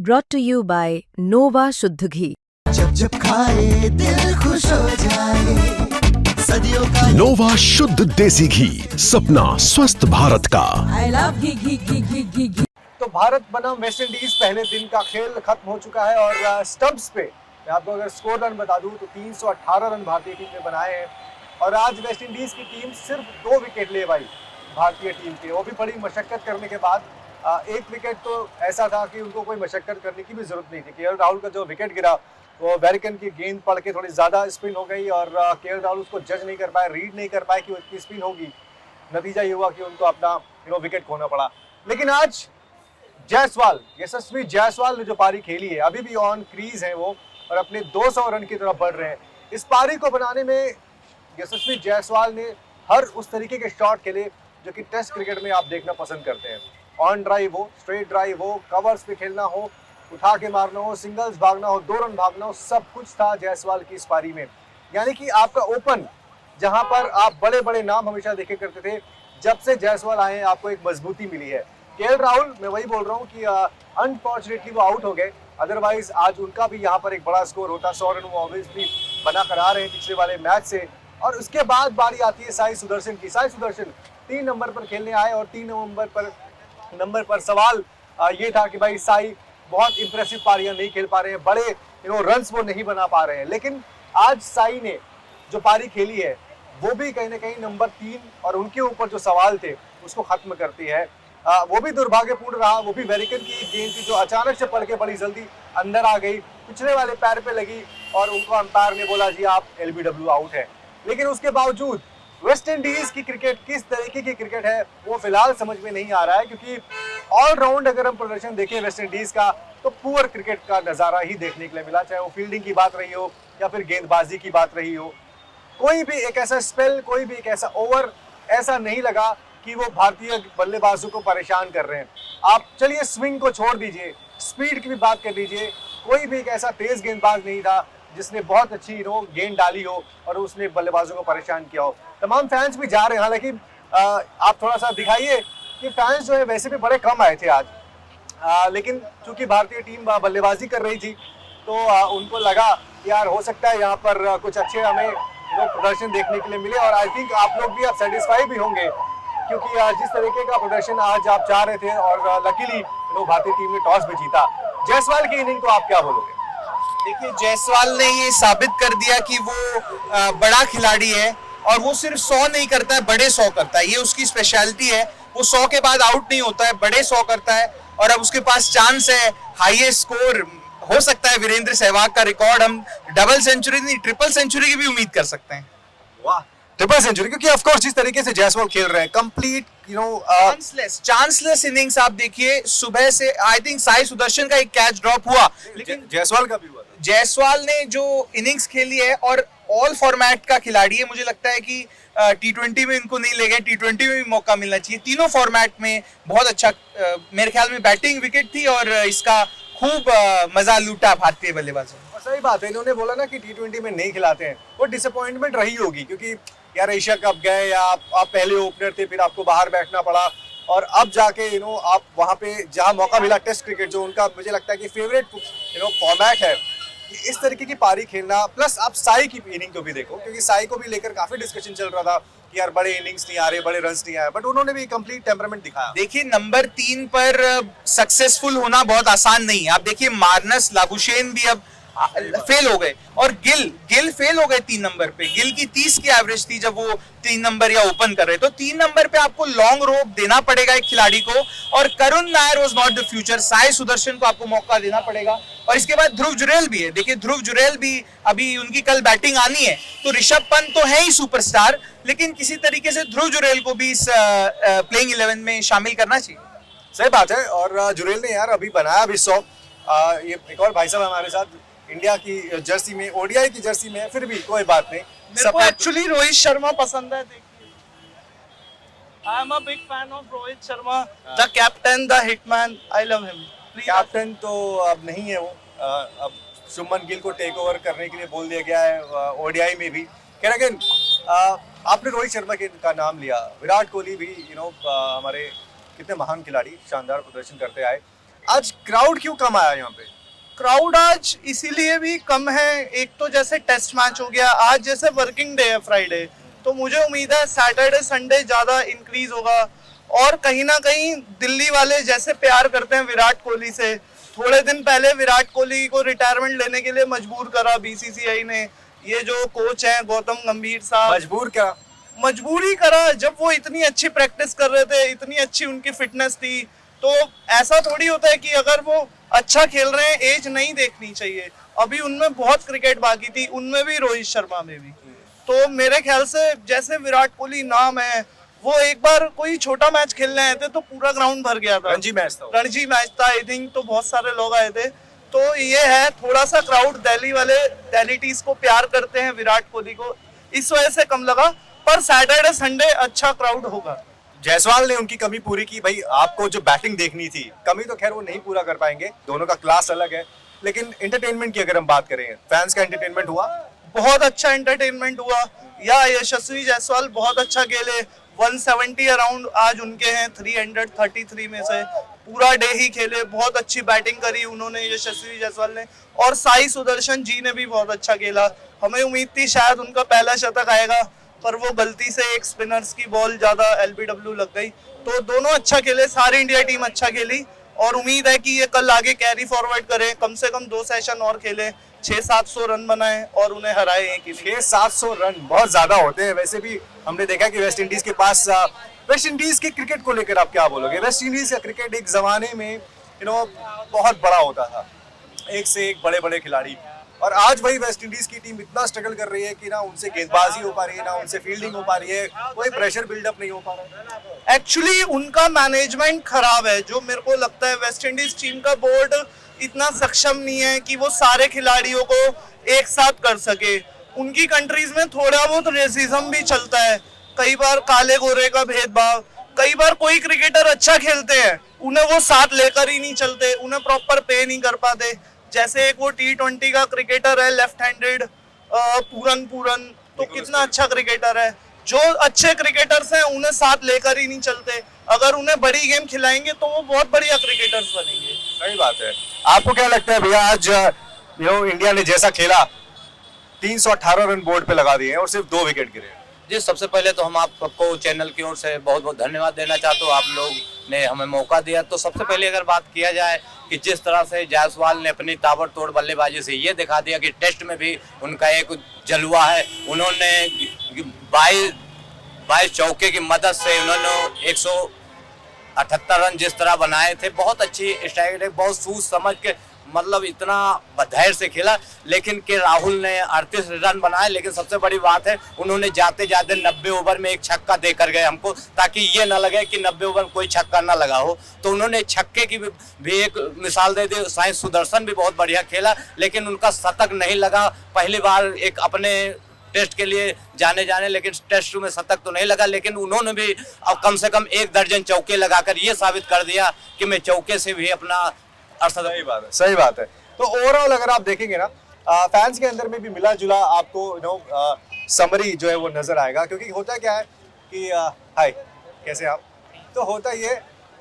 brought to you by Nova शुद्ध घी। जब जब खाए दिल खुश हो जाए, सदियों का नोवा शुद्ध देसी घी, सपना स्वस्थ भारत का। I love घी घी घी घी घी घी। तो भारत बनाम वेस्ट इंडीज पहले दिन का खेल खत्म हो चुका है और स्टंप्स पे मैं आपको अगर स्कोर रन बता दूं तो 318 रन भारतीय टीम ने बनाए हैं और आज वेस्ट इंडीज की टीम सिर्फ 2 विकेट ले पाई भारतीय टीम के, वो भी बड़ी मशक्कत करने के बाद। एक विकेट तो ऐसा था कि उनको कोई मशक्कत करने की भी जरूरत नहीं थी। केएल राहुल का जो विकेट गिरा वो वेरिकन की गेंद पड़ के थोड़ी ज़्यादा स्पिन हो गई और केएल राहुल उसको जज नहीं कर पाए, रीड नहीं कर पाए कि वो इतनी स्पिन होगी। नतीजा ये हुआ कि उनको अपना विकेट खोना पड़ा। लेकिन आज जायसवाल, यशस्वी जायसवाल ने जो पारी खेली है, अभी भी ऑन क्रीज है वो और अपने 200 रन की तरफ बढ़ रहे हैं। इस पारी को बनाने में यशस्वी जायसवाल ने हर उस तरीके के शॉट खेले जो कि टेस्ट क्रिकेट में आप देखना पसंद करते हैं। ऑन ड्राइव हो, स्ट्रेट ड्राइव हो, कवर्स पे खेलना हो, उठा के मारना हो, सिंगल्स भागना हो, 2 रन भागना हो, सब कुछ था जायसवाल की इस पारी में। यानी कि आपका ओपन, जहां पर आप बड़े बड़े नाम हमेशा देखे करते थे, जब से जायसवाल आए हैं आपको एक मजबूती मिली है। केएल राहुल, मैं वही बोल रहा हूँ कि अनफॉर्चुनेटली वो आउट हो गए, अदरवाइज आज उनका भी यहाँ पर एक बड़ा स्कोर होता। 100 रन वो ऑब्वियसली बना कर आ रहे हैं पिछले वाले मैच से। और उसके बाद बारी आती है साई सुदर्शन की। साई सुदर्शन 3 नंबर पर खेलने आए और 3 नंबर पर सवाल ये था कि भाई साई बहुत इंप्रेसिव पारियां नहीं खेल पा रहे हैं, बड़े रन्स वो नहीं बना पा रहे हैं। लेकिन आज साई ने जो पारी खेली है वो भी कहीं ना कहीं नंबर 3 और उनके ऊपर जो सवाल थे उसको खत्म करती है। वो भी दुर्भाग्यपूर्ण रहा, वो भी वेरिकन की गेंद थी जो अचानक से पड़ के बड़ी जल्दी अंदर आ गई, पिछले वाले पैर पे लगी और उनको अंपायर ने बोला जी आप LBW आउट है। लेकिन उसके बावजूद वेस्ट इंडीज की क्रिकेट किस तरीके की क्रिकेट है वो फिलहाल समझ में नहीं आ रहा है, क्योंकि ऑलराउंड अगर हम प्रदर्शन देखें वेस्ट इंडीज का तो पुअर क्रिकेट का नजारा ही देखने के लिए मिला, चाहे वो फील्डिंग की बात रही हो या फिर गेंदबाजी की बात रही हो। कोई भी एक ऐसा स्पेल, कोई भी एक ऐसा ओवर ऐसा नहीं लगा कि वो भारतीय बल्लेबाजों को परेशान कर रहे हैं। आप चलिए स्विंग को छोड़ दीजिए, स्पीड की भी बात कर लीजिए, कोई भी एक ऐसा तेज गेंदबाज नहीं था जिसने बहुत अच्छी गेंद डाली हो और उसने बल्लेबाजों को परेशान किया हो। तमाम फैंस भी जा रहे हैं, हालांकि आप थोड़ा सा दिखाइए कि फैंस जो है वैसे भी बड़े कम आए थे आज, लेकिन चूंकि भारतीय टीम बल्लेबाजी कर रही थी तो उनको लगा यार हो सकता है यहाँ पर कुछ अच्छे हमें प्रदर्शन देखने के लिए मिले। और आई थिंक आप लोग भी सेटिस्फाई भी होंगे, क्योंकि जिस तरीके का प्रदर्शन आज आप चाह रहे थे और लकीली भारतीय टीम ने टॉस भी जीता। जायसवाल की इनिंग को आप क्या बोलोगे? देखिए, जायसवाल ने ये साबित कर दिया कि वो बड़ा खिलाड़ी है और वो सिर्फ 100 नहीं करता है, बड़े 100 करता है। ये उसकी स्पेशलिटी है। वो 100 के बाद आउट नहीं होता है, बड़े 100 करता है और अब उसके पास चांस है हाईएस्ट स्कोर हो सकता है वीरेंद्र सहवाग का रिकॉर्ड। हम डबल सेंचुरी नहीं, ट्रिपल सेंचुरी की भी उम्मीद कर सकते हैं। वाह, ट्रिपल सेंचुरी, क्योंकि ऑफ कोर्स जिस तरीके से जायसवाल खेल रहे हैं कंप्लीट चांसलेस इनिंग्स आप देखिए सुबह से। आई थिंक साई सुदर्शन का एक कैच ड्रॉप हुआ, लेकिन जायसवाल का भी हुआ। जायसवाल ने जो इनिंग्स खेली है और ऑल फॉर्मेट का खिलाड़ी है, मुझे लगता है कि T20 में इनको नहीं ले गए, T20 में भी मौका मिलना चाहिए। तीनों फॉर्मेट में बहुत अच्छा मेरे ख्याल में बैटिंग विकेट थी और इसका खूब मजा लूटा भारतीय बल्लेबाजों। और सही बात है, इन्होंने बोला ना कि T20 में नहीं खिलाते हैं, वो डिसअपॉइंटमेंट रही होगी, क्योंकि यार एशिया कप गए या आप पहले ओपनर थे, फिर आपको बाहर बैठना पड़ा और अब जाके आप वहाँ पे जहाँ मौका मिला टेस्ट क्रिकेट जो उनका मुझे लगता है कि फेवरेट फॉर्मेट है, इस तरीके की पारी खेलना। प्लस आप साई की इनिंग को भी देखो, क्योंकि साई को भी लेकर काफी डिस्कशन चल रहा था कि यार बड़े इनिंग्स नहीं आ रहे, बड़े रन्स नहीं आए, बट उन्होंने भी कंप्लीट टेम्परामेंट दिखाया। देखिए, नंबर 3 पर सक्सेसफुल होना बहुत आसान नहीं है। आप देखिए मार्नस लाबुशेन भी अब फेल हो गए और गिल फेल हो गए 3 नंबर पे। गिल की 30 की एवरेज थी जब वो 3 नंबर या ओपन कर रहे, तो 3 नंबर पे आपको लॉन्ग रोप देना पड़ेगा एक खिलाड़ी को। और Karun Nair was not the future. Sai Sudarshan को आपको मौका देना पड़ेगा और इसके बाद ध्रुव जुरेल भी है। देखिए, ध्रुव जुरेल भी अभी उनकी कल बैटिंग आनी है, तो ऋषभ पंत तो है ही सुपरस्टार, लेकिन किसी तरीके से ध्रुव जुरेल को भी इस प्लेइंग 11 में शामिल करना चाहिए। सही बात है। और जुरेल ने यार अभी बनाया भी 100। ये एक और भाई साहब हमारे साथ इंडिया की जर्सी में, ODI की जर्सी में, फिर भी कोई बात नहीं। मेरे को एक्चुअली रोहित शर्मा पसंद है। देखिए, I am a big fan of Rohit Sharma, the captain, the hitman, I love him. Captain तो अब नहीं है वो, अब शुभमन गिल को टेक ओवर करने के लिए बोल दिया गया है ODI में भी। खैर अगेन आपने रोहित शर्मा का नाम लिया, विराट कोहली भी हमारे कितने महान खिलाड़ी, शानदार प्रदर्शन करते आए। आज क्राउड क्यों कम आया यहाँ पे? क्राउड आज इसीलिए भी कम है, एक तो जैसे टेस्ट मैच हो गया, आज जैसे वर्किंग डे है फ्राइडे, तो मुझे उम्मीद है सैटरडे संडे ज़्यादा इंक्रीज होगा। और कहीं ना कहीं दिल्ली वाले जैसे प्यार करते हैं विराट कोहली से, थोड़े दिन पहले विराट कोहली को रिटायरमेंट लेने के लिए मजबूर करा बीसीसीआई ने, ये जो कोच हैं गौतम गंभीर साहब। मजबूर ही करा, जब वो इतनी अच्छी प्रैक्टिस कर रहे थे, इतनी अच्छी उनकी फिटनेस थी, तो ऐसा थोड़ी होता है कि अगर वो अच्छा खेल रहे हैं एज नहीं देखनी चाहिए। अभी उनमें बहुत क्रिकेट बाकी थी, उनमें भी रोहित शर्मा में भी। तो मेरे ख्याल से जैसे विराट कोहली नाम है, वो एक बार कोई छोटा मैच खेलने आए थे तो पूरा ग्राउंड भर गया था। रणजी मैच था आई थिंक, तो बहुत सारे लोग आए थे। तो ये है थोड़ा सा क्राउड, दिल्ली वाले दिल्लीटीज को प्यार करते हैं विराट कोहली को, इस वजह से कम लगा। पर सैटरडे संडे अच्छा क्राउड होगा। जायसवाल ने उनकी कमी पूरी की। भाई आपको जो बैटिंग देखनी थी, कमी तो खैर वो नहीं पूरा कर पाएंगे, दोनों का क्लास अलग है, लेकिन एंटरटेनमेंट की अगर हम बात करें, फैंस का एंटरटेनमेंट हुआ, बहुत अच्छा एंटरटेनमेंट हुआ। या यशस्वी जायसवाल बहुत अच्छा खेले, 170 अराउंड आज उनके हैं 333 में से, पूरा डे ही खेले, बहुत अच्छी बैटिंग करी उन्होंने यशस्वी जायसवाल ने। और साई सुदर्शन जी ने भी बहुत अच्छा खेला, हमें उम्मीद थी शायद उनका पहला शतक आएगा, पर वो गलती से एक स्पिनर्स की बॉल ज्यादा एलबीडब्ल्यू लग गई। तो दोनों अच्छा खेले, सारी इंडिया टीम अच्छा खेली, और उम्मीद है कि ये कल आगे कैरी फॉरवर्ड करें, कम से कम 2 सेशन और खेले, 600-700 रन बनाए और उन्हें हराए। 600-700 रन बहुत ज्यादा होते हैं। वैसे भी हमने देखा कि वेस्ट इंडीज के पास, वेस्ट इंडीज के क्रिकेट को लेकर आप क्या बोलोगे? वेस्ट इंडीज का क्रिकेट एक जमाने में बहुत बड़ा होता था, एक से एक बड़े बड़े खिलाड़ी, और आज वही वेस्ट इंडीज की टीम इतना स्ट्रगल कर रही है कि ना उनसे गेंदबाजी हो पा रही है, ना उनसे फील्डिंग हो पा रही है, कोई प्रेशर बिल्डअप नहीं हो पा रहा है। एक्चुअली उनका मैनेजमेंट खराब है, जो मेरे को लगता है वेस्ट इंडीज टीम का बोर्ड इतना सक्षम नहीं है कि वो सारे खिलाड़ियों को एक साथ कर सके। उनकी कंट्रीज में थोड़ा बहुत रेसिज्म भी चलता है, कई बार काले गोरे का भेदभाव, कई बार कोई क्रिकेटर अच्छा खेलते हैं उन्हें वो साथ लेकर ही नहीं चलते, उन्हें प्रॉपर पे नहीं कर पाते। जैसे एक वो T20 का क्रिकेटर है लेफ्ट हैंडेड पूरन, तो कितना अच्छा क्रिकेटर है। जो अच्छे क्रिकेटर्स हैं उन्हें साथ लेकर ही नहीं चलते, अगर उन्हें बड़ी गेम खिलाएंगे तो वो बहुत बढ़िया क्रिकेटर्स बनेंगे। सही बात है। आपको क्या लगता है भैया, आज इंडिया ने जैसा खेला, 318 रन बोर्ड पे लगा दिए और सिर्फ 2 विकेट गिरे? जी, सबसे पहले तो हम आपको चैनल की ओर से बहुत बहुत धन्यवाद देना चाहते हो, आप लोग ने हमें मौका दिया। तो सबसे पहले अगर बात किया जाए कि जिस तरह से जायसवाल ने अपनी ताबड़तोड़ बल्लेबाजी से ये दिखा दिया कि टेस्ट में भी उनका एक जलवा है। उन्होंने 22 चौके की मदद से उन्होंने 178 रन जिस तरह बनाए थे, बहुत अच्छी स्ट्राइक, बहुत सोच समझ के, मतलब इतना धैर्य से खेला। लेकिन के राहुल ने 38 रन बनाए, लेकिन सबसे बड़ी बात है उन्होंने जाते जाते 90 ओवर में एक छक्का देकर गए हमको, ताकि ये ना लगे कि 90 ओवर में कोई छक्का ना लगा हो। तो उन्होंने छक्के की भी एक मिसाल दे दी। साई सुदर्शन भी बहुत बढ़िया खेला, लेकिन उनका शतक नहीं लगा। पहली बार एक अपने टेस्ट के लिए जाने लेकिन टेस्ट में शतक तो नहीं लगा, लेकिन उन्होंने भी अब कम से कम 1 दर्जन चौके लगाकर ये साबित कर दिया कि मैं चौके से भी अपना सही बात है। तो ओवरऑल अगर आप देखेंगे ना, फैंस के अंदर में भी मिला जुला आपको समरी जो है वो नजर आएगा। क्योंकि होता क्या है कि हाय कैसे आप, तो होता ये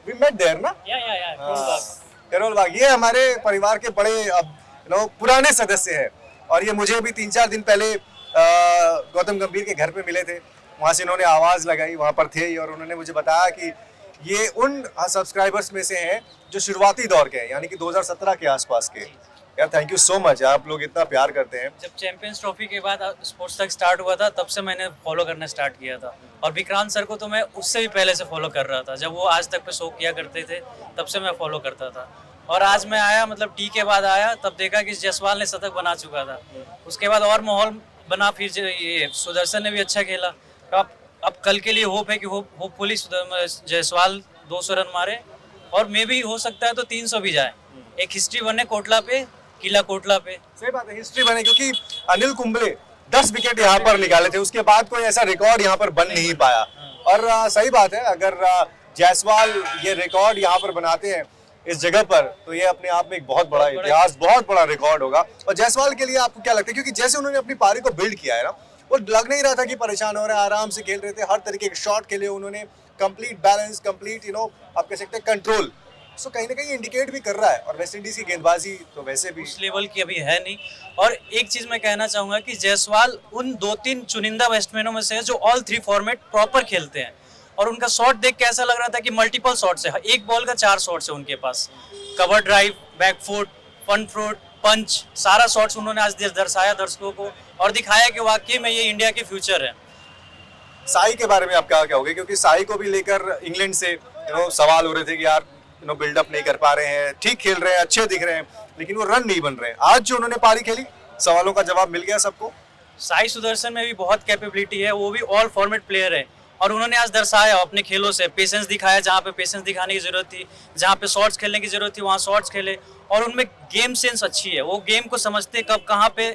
वी मेट देयर ना, करोल बाग, ये हमारे परिवार के बड़े पुराने सदस्य हैं, और ये मुझे भी 3-4 दिन पहले गौतम गंभीर के घर पे मिले थे, वहाँ से इन्होंने आवाज़ लगाई, वहाँ पर थे और उन्होंने मुझे बताया कि ये उन सब्सक्राइबर्स में से हैं जो शुरुआती दौर के हैं, यानी कि 2017 के आसपास के। यार थैंक यू सो मच, आप लोग इतना प्यार करते हैं। जब चैंपियंस ट्रॉफी के बाद स्पोर्ट्स तक स्टार्ट हुआ था, तब से मैंने फॉलो करना स्टार्ट किया था, और विक्रांत सर को तो मैं उससे भी पहले से फॉलो कर रहा था, जब वो आज तक पे शो किया करते थे तब से मैं फॉलो करता था। और आज मैं आया, मतलब टी के बाद आया, तब देखा कि जायसवाल ने शतक बना चुका था, उसके बाद और माहौल बना, फिर ये सुदर्शन ने भी अच्छा खेला। अब कल के लिए होप है कि होपफुली जायसवाल 200 रन मारे, और मे भी हो सकता है तो 300 भी जाए, एक हिस्ट्री बने कोटला पे, किला कोटला पे। सही बात है, हिस्ट्री बने, क्योंकि अनिल कुंबले 10 विकेट यहाँ पर निकाले थे, उसके बाद कोई ऐसा रिकॉर्ड यहाँ पर बन नहीं पाया। और सही बात है, अगर जायसवाल ये रिकॉर्ड यहाँ पर बनाते हैं इस जगह पर, तो ये अपने आप में एक बहुत बड़ा इतिहास, बहुत बड़ा रिकॉर्ड होगा। और जायसवाल के लिए आपको क्या लगता है, क्योंकि जैसे उन्होंने अपनी पारी को बिल्ड किया है ना, वो लग नहीं रहा था कि परेशान हो रहे हैं, आराम से खेल रहे थे, हर तरीके के शॉट खेले उन्होंने, कंप्लीट बैलेंस, कंप्लीट आप कह सकते हैं कंट्रोल, सो कहीं ना कहीं इंडिकेट भी कर रहा है, और वेस्ट इंडीज की गेंदबाजी तो वैसे भी उस लेवल की अभी है नहीं। और एक चीज मैं कहना चाहूंगा कि जायसवाल उन 2-3 चुनिंदा बैट्समैनों में से है जो ऑल 3 फॉर्मेट प्रॉपर खेलते हैं, और उनका शॉट देख के ऐसा लग रहा था कि मल्टीपल शॉट्स है, एक बॉल का 4 शॉट्स है उनके पास। Cover drive, back foot, front foot, punch, सारा शॉट्स उन्होंने आज दर्शाया दर्शकों को और दिखाया कि वाकई में ये इंडिया के फ्यूचर है। साई के बारे में आप क्या कहोगे, क्योंकि साई को भी लेकर इंग्लैंड से सवाल हो रहे थे कि यार बिल्डअप नहीं कर पा रहे हैं, ठीक खेल रहे हैं, अच्छे दिख रहे हैं, लेकिन वो रन नहीं बन रहे हैं। आज जो उन्होंने पारी खेली, सवालों का जवाब मिल गया सबको। साई सुदर्शन में भी बहुत कैपेबिलिटी है, वो भी ऑल फॉर्मेट प्लेयर है, और उन्होंने आज दर्शाया अपने खेलों से, पेशेंस दिखाया जहाँ पे पेशेंस दिखाने की जरूरत थी, जहाँ पे शॉट्स खेलने की जरूरत थी वहाँ शॉट्स खेले, और उनमें गेम सेंस अच्छी है, वो गेम को समझते कब कहाँ पे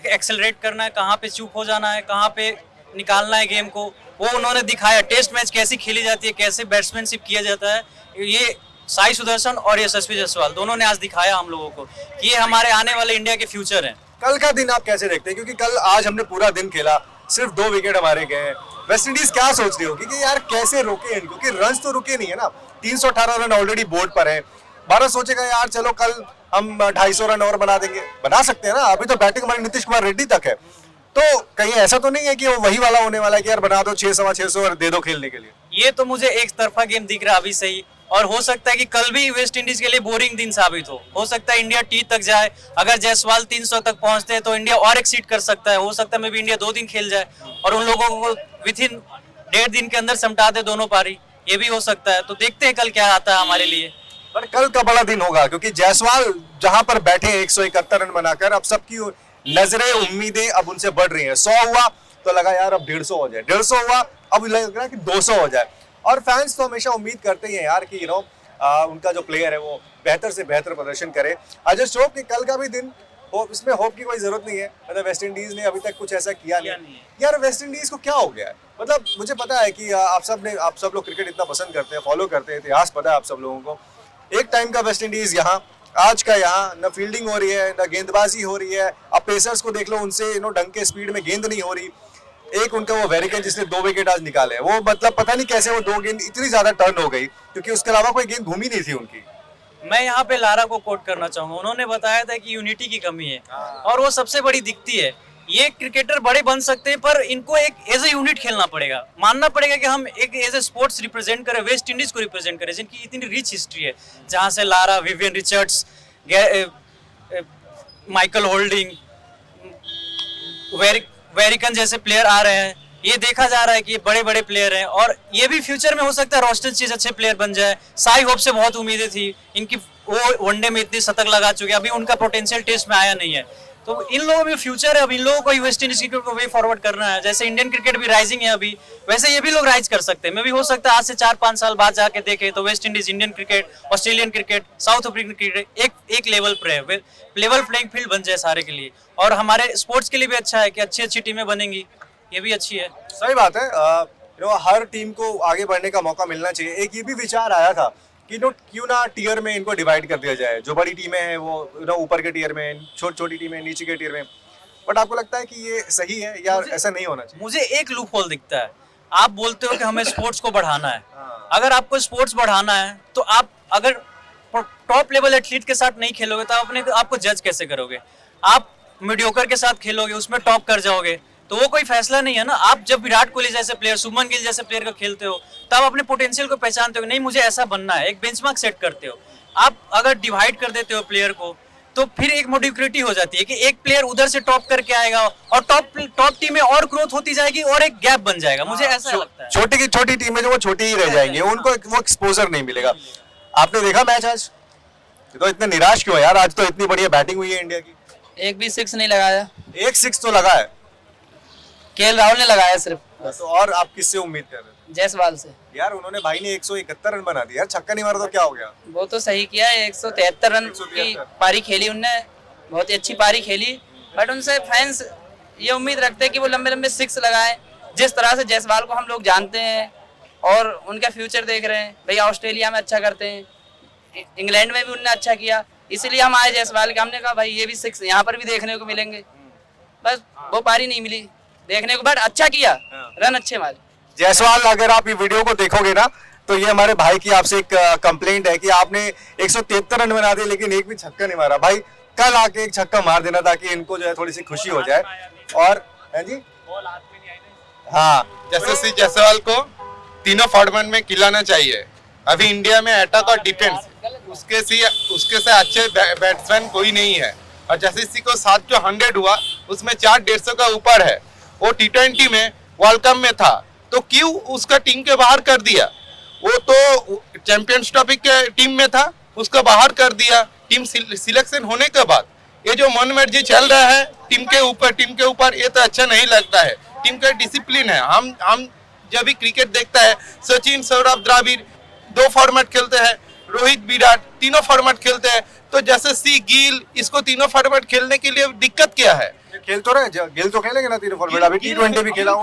एक्सेलरेट करना है, कहाँ पे चूक हो जाना है, कहाँ पे निकालना है गेम को, वो उन्होंने दिखाया। टेस्ट मैच कैसी खेली जाती है, कैसे बैट्समैनशिप किया जाता है, ये साई सुदर्शन और यशस्वी जायसवाल दोनों ने आज दिखाया हम लोगों को कि ये हमारे आने वाले इंडिया के फ्यूचर हैं। कल का दिन आप कैसे देखते हैं, क्योंकि कल आज हमने पूरा दिन खेला, सिर्फ 2 विकेट हमारे गए हैं। वेस्ट इंडीज क्या सोच रही होगी कि यार कैसे रोके इनको, क्योंकि रन तो रुके नहीं है ना, 318 रन ऑलरेडी बोर्ड पर है। भारत सोचेगा यार चलो कल हम 250 रन और बना देंगे, बना सकते हैं ना, अभी तो बैटिंग हमारी नीतीश कुमार रेड्डी तक है, तो कहीं ऐसा तो नहीं है कि वो वही वाला होने वाला है कि यार बना दो 600 और दे दो खेलने के लिए। ये तो मुझे एक तरफा गेम दिख रहा है अभी से ही, और हो सकता है कि कल भी वेस्ट इंडीज के लिए बोरिंग दिन साबित हो सकता है इंडिया टी तक जाए। अगर जायसवाल 300 तक पहुंचते हैं तो इंडिया और एक्सीड कर सकता है, हो सकता है मे भी इंडिया 2 दिन खेल जाए और उन लोगों को विथ इन 1.5 दिन के अंदर समटा दे दोनों पारी, ये भी हो सकता है। तो देखते हैं कल क्या आता है हमारे लिए। पर कल का बड़ा दिन होगा, क्योंकि जायसवाल जहां पर बैठे 171 रन बनाकर, अब सबकी नजरें उम्मीदें अब उनसे बढ़ रही हैं। 100 हुआ तो लगा यार अब 150 हो जाए, 150 हुआ अब लग रहा है कि 200 हो जाए, और फैंस तो हमेशा उम्मीद करते ही हैं यार कि उनका जो प्लेयर है वो बेहतर से बेहतर प्रदर्शन करे। आई जस्ट होप कि कल का भी दिन हो, इसमें होप की कोई जरूरत नहीं है, मतलब वेस्ट इंडीज ने अभी तक कुछ ऐसा किया नहीं। यार वेस्ट इंडीज को क्या हो गया है, मतलब मुझे पता है कि आप सब लोग क्रिकेट इतना पसंद करते हैं, फॉलो करते हैं, इतिहास पता है आप सब लोगों को। एक टाइम का वेस्ट इंडीज यहाँ, आज का यहाँ, न फील्डिंग हो रही है, न गेंदबाजी हो रही है। अब पेसर्स को देख लो, उनसे ढंग के स्पीड में गेंद नहीं हो रही। एक उनका वो वेरिकन जिसने 2 विकेट आज निकाले, वो मतलब पता नहीं कैसे वो 2 गेंद इतनी ज्यादा टर्न हो गई, क्योंकि उसके अलावा कोई गेंद घूमी नहीं थी उनकी। मैं यहाँ पे लारा को कोट करना चाहूंगा, उन्होंने बताया था कि यूनिटी की कमी है और वो सबसे बड़ी दिखती है। ये क्रिकेटर बड़े बन सकते हैं पर इनको एक एज ए यूनिट खेलना पड़ेगा, मानना पड़ेगा कि हम एक एज ए स्पोर्ट्स रिप्रेजेंट करें, वेस्ट इंडीज को रिप्रेजेंट करें, जिनकी इतनी रिच हिस्ट्री है, जहाँ से Lara, Vivian Richards, Michael Holding, वेरिकन जैसे प्लेयर आ रहे हैं। ये देखा जा रहा है कि ये बड़े बड़े प्लेयर हैं और ये भी फ्यूचर में हो सकता है रोस्टन चीज अच्छे प्लेयर बन जाए। साई होप से बहुत उम्मीदें थी इनकी, वो वनडे में इतनी शतक लगा चुके हैं, अभी उनका पोटेंशियल टेस्ट में आया नहीं है। तो इन लोगों में फ्यूचर है, अब इन लोगों को वेस्ट इंडीज क्रिकेट को वे फॉरवर्ड करना है। जैसे इंडियन क्रिकेट भी राइजिंग है अभी, वैसे ये भी लोग राइज कर सकते हैं। मैं भी हो सकता है आज से 4-5 साल बाद जाके देखे तो West Indies, Indian cricket, Australian cricket, south African cricket एक लेवल पर है, लेवल प्लेइंग फील्ड बन जाए सारे के लिए। और हमारे स्पोर्ट्स के लिए भी अच्छा है कि अच्छी अच्छी टीमें बनेंगी, ये भी अच्छी है। सही बात है, हर टीम को आगे बढ़ने का मौका मिलना चाहिए। एक ये भी विचार आया था कि क्यों ना टियर में इनको डिवाइड कर दिया जाए, जो बड़ी टीमें हैं वो ऊपर के टियर में, छोटी टीमें नीचे के टियर में। बट आपको लगता है कि ये सही है या ऐसा नहीं होना चाहिए? मुझे एक लूप होल दिखता है। आप बोलते हो कि हमें स्पोर्ट्स को बढ़ाना है, अगर आपको स्पोर्ट्स बढ़ाना है तो आप अगर टॉप लेवल एथलीट के साथ नहीं खेलोगे तो आपको जज कैसे करोगे? आप मीडियोकर के साथ खेलोगे, उसमें टॉप कर जाओगे, तो वो कोई फैसला नहीं है ना। आप जब विराट कोहली जैसे प्लेयर, शुभमन गिल जैसे प्लेयर को खेलते हो तब अपने पोटेंशियल को पहचानते हो, नहीं मुझे ऐसा बनना है, एक बेंचमार्क सेट करते हो। आप अगर डिवाइड कर देते हो प्लेयर को तो फिर एक मोडिक्रिटी हो जाती है कि एक प्लेयर उधर से टॉप करके आएगा और टॉप टीम में और ग्रोथ होती जाएगी और एक गैप बन जाएगा। मुझे ऐसा लगता है छोटी की छोटी टीमें जो वो छोटी ही रह जाएंगी, उनको वो एक्सपोजर नहीं मिलेगा। आपने देखा मैच आज, तो इतने निराश क्यों है यार? आज तो इतनी बढ़िया बैटिंग हुई है इंडिया की। एक भी 6 नहीं लगाया। एक 6 तो लगा है, केएल राहुल ने लगाया सिर्फ। तो और आप किससे उम्मीद कर रहे थे? जायसवाल से। यार उन्होंने भाई ने 171 रन बना दिया, छक्का नहीं मारा तो क्या हो गया? वो तो सही किया, 173 रन की पारी खेली उनने, बहुत ही अच्छी पारी खेली। बट उनसे फैंस ये उम्मीद रखते हैं कि वो लंबे लंबे 6 लगाए, जिस तरह से जायसवाल को हम लोग जानते हैं और उनका फ्यूचर देख रहे हैं। भैया ऑस्ट्रेलिया में अच्छा करते हैं, इंग्लैंड में भी उनने अच्छा किया, इसीलिए हम आए जायसवाल के। हमने कहा भाई ये भी 6 यहाँ पर भी देखने को मिलेंगे, बस वो पारी नहीं मिली देखने को, बट अच्छा किया, रन अच्छे मारे। जायसवाल, अगर आप ये वीडियो को देखोगे ना तो ये हमारे भाई की आपसे एक कंप्लेंट है कि आपने 173 रन बना दिए लेकिन एक भी छक्का नहीं मारा। भाई कल आके एक छक्का मार देना ताकि इनको जो है थोड़ी सी खुशी हो जाए। और है जी हाँ, यशस्वी जायसवाल को तीनों फॉर्मेट में खिलाना चाहिए। अभी इंडिया में अटैक और डिफेंस उसके से अच्छे बैट्समैन कोई नहीं है। और यशस्वी को 7 जो 100 हुआ उसमें 4 150 का ऊपर है। वो T20 में वर्ल्ड कप में था तो क्यों उसका टीम के बाहर कर दिया? वो तो चैंपियंस ट्रॉफी के टीम में था, उसको बाहर कर दिया टीम सिलेक्शन होने के बाद। ये जो मनमर्जी चल रहा है टीम के ऊपर ये तो अच्छा नहीं लगता है। टीम का डिसिप्लिन है। हम जब भी क्रिकेट देखता है सचिन, सौरभ, द्रविड़ 2 फॉर्मेट खेलते हैं, रोहित, विराट तीनों फॉर्मेट खेलते हैं। तो यशस्वी, गिल इसको तीनों फॉर्मेट खेलने के लिए दिक्कत क्या है? खेल तो रहे, गिल तो खेलेंगे ना तीनों फॉर्मेट। अभी T20 भी खेला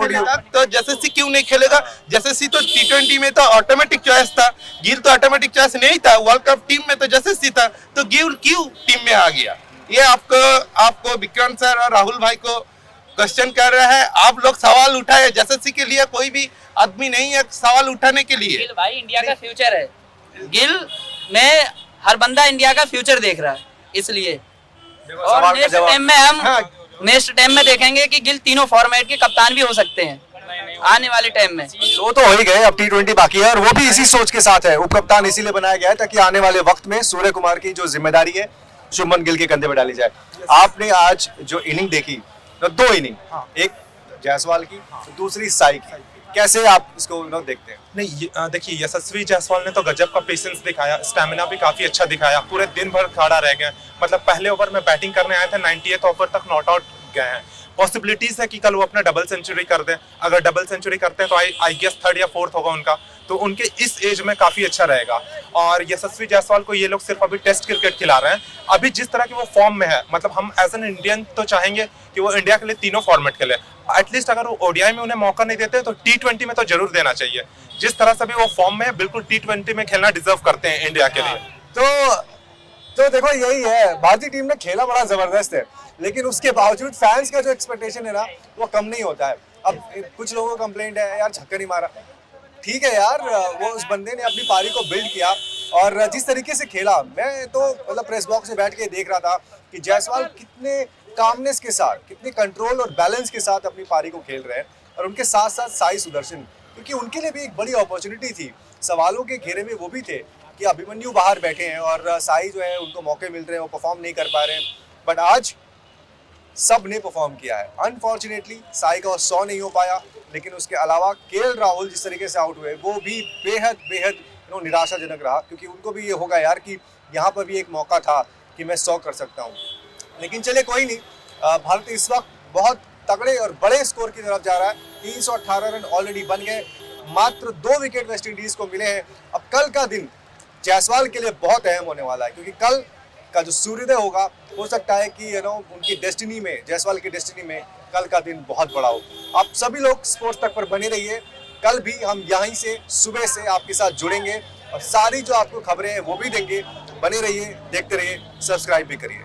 तो यशस्वी क्यों नहीं खेलेगा? यशस्वी तो T20 में तो ऑटोमेटिक चॉइस था, गिल तो ऑटोमेटिक चॉइस नहीं था। वर्ल्ड कप टीम में तो यशस्वी था, तो गिल क्यों टीम में आ गया? ये आपको विक्रांत सर और राहुल भाई को क्वेश्चन कर रहा है। आप लोग सवाल उठाए, यशस्वी के लिए कोई भी आदमी नहीं है सवाल उठाने के लिए। गिल भाई इंडिया का फ्यूचर है। गिल में हर बंदा इंडिया का फ्यूचर देख रहा है, इसलिए। और नेक्स्ट टाइम में देखेंगे कि गिल तीनों फॉर्मेट के कप्तान भी हो सकते हैं आने वाले टाइम में। तो हो ही गए, अब T20 बाकी है और वो भी इसी सोच के साथ है। उप कप्तान इसीलिए बनाया गया है ताकि आने वाले वक्त में सूर्य कुमार की जो जिम्मेदारी है शुभमन गिल के कंधे पे डाली जाए। आपने आज जो इनिंग देखी, 2 इनिंग, एक जायसवाल की, दूसरी साई की, कैसे आप इसको देखते हैं? नहीं, देखिए यशस्वी जायसवाल ने तो गजब का पेशेंस दिखाया, स्टैमिना भी काफी अच्छा दिखाया। पूरे दिन भर खड़ा रह गए, मतलब पहले ओवर में बैटिंग करने आए थे, 98th ओवर तक नॉट आउट गए हैं। पॉसिबिलिटीज है कि कल वो अपना डबल सेंचुरी कर दें। अगर डबल सेंचुरी करते हैं तो आई गेस 3rd या 4th होगा उनका, तो उनके इस एज में काफी अच्छा रहेगा। और यशस्वी जायसवाल को ये लोग सिर्फ अभी टेस्ट क्रिकेट खिला रहे हैं। अभी जिस तरह की वो फॉर्म में है, मतलब हम एज एन इंडियन तो चाहेंगे कि वो इंडिया के लिए तीनों फॉर्मेट खेले। एटलीस्ट अगर वो ODI में उन्हें मौका नहीं देते तो T20 में तो जरूर देना चाहिए। जिस तरह से भी वो फॉर्म में है, बिल्कुल T20 में खेलना डिजर्व करते हैं इंडिया के लिए। तो देखो यही है, भारतीय टीम ने खेला बड़ा जबरदस्त है, लेकिन उसके बावजूद फैंस का जो एक्सपेक्टेशन है ना वो कम नहीं होता है। अब कुछ लोगों का कंप्लेंट है यार छक्का नहीं मारा। ठीक है यार, वो उस बंदे ने अपनी पारी को बिल्ड किया और जिस तरीके से खेला, मैं तो मतलब प्रेस बॉक्स में बैठ के देख रहा था कि जायसवाल कितने कामनेस के साथ, कितने कंट्रोल और बैलेंस के साथ अपनी पारी को खेल रहे हैं। और उनके साथ साथ साई सुदर्शन, क्योंकि उनके लिए भी एक बड़ी अपॉर्चुनिटी थी। सवालों के घेरे में वो भी थे कि अभिमन्यु बाहर बैठे हैं और साई जो है उनको मौके मिल रहे हैं, वो परफॉर्म नहीं कर पा रहे हैं। बट आज सब ने परफॉर्म किया है। अनफॉर्चुनेटली साई का 100 नहीं हो पाया, लेकिन उसके अलावा KL राहुल जिस तरीके से आउट हुए वो भी बेहद निराशाजनक रहा, क्योंकि उनको भी ये होगा यार कि यहाँ पर भी एक मौका था कि मैं 100 कर सकता हूँ। लेकिन चले कोई नहीं, भारत इस वक्त बहुत तगड़े और बड़े स्कोर की तरफ जा रहा है। 318 रन ऑलरेडी बन गए, मात्र 2 विकेट वेस्ट इंडीज को मिले हैं। अब कल का दिन जायसवाल के लिए बहुत अहम होने वाला है, क्योंकि कल का जो सूर्योदय होगा, हो सकता है कि उनकी डेस्टिनी में, जायसवाल की डेस्टिनी में कल का दिन बहुत बड़ा हो। आप सभी लोग स्पोर्ट्स तक पर बने रहिए। कल भी हम यहीं से सुबह से आपके साथ जुड़ेंगे और सारी जो आपको खबरें हैं वो भी देंगे। बने रहिए, देखते रहिए, सब्सक्राइब भी करिए।